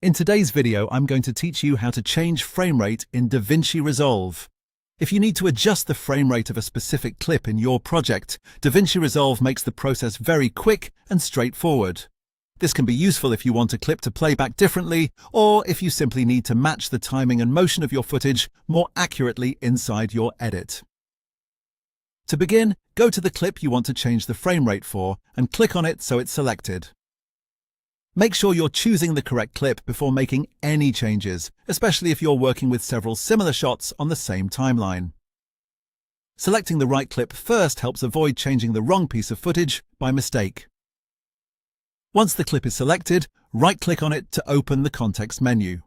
In today's video, I'm going to teach you how to change frame rate in DaVinci Resolve. If you need to adjust the frame rate of a specific clip in your project, DaVinci Resolve makes the process very quick and straightforward. This can be useful if you want a clip to play back differently, or if you simply need to match the timing and motion of your footage more accurately inside your edit. To begin, go to the clip you want to change the frame rate for and click on it so it's selected. Make sure you're choosing the correct clip before making any changes, especially if you're working with several similar shots on the same timeline. Selecting the right clip first helps avoid changing the wrong piece of footage by mistake. Once the clip is selected, right-click on it to open the context menu.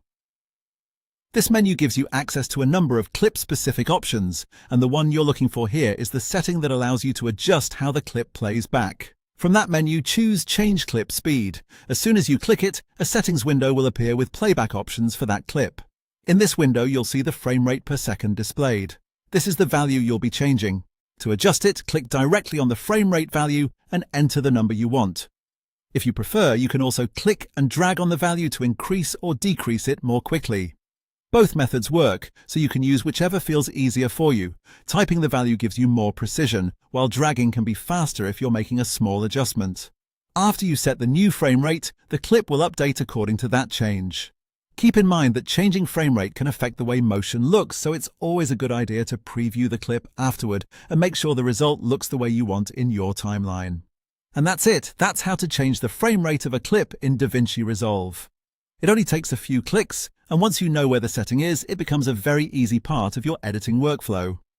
This menu gives you access to a number of clip-specific options, and the one you're looking for here is the setting that allows you to adjust how the clip plays back. From that menu, choose Change Clip Speed. As soon as you click it, a settings window will appear with playback options for that clip. In this window, you'll see the frame rate per second displayed. This is the value you'll be changing. To adjust it, click directly on the frame rate value and enter the number you want. If you prefer, you can also click and drag on the value to increase or decrease it more quickly. Both methods work, so you can use whichever feels easier for you. Typing the value gives you more precision, while dragging can be faster if you're making a small adjustment. After you set the new frame rate, the clip will update according to that change. Keep in mind that changing frame rate can affect the way motion looks, so it's always a good idea to preview the clip afterward and make sure the result looks the way you want in your timeline. And that's it. That's how to change the frame rate of a clip in DaVinci Resolve. It only takes a few clicks, and once you know where the setting is, it becomes a very easy part of your editing workflow.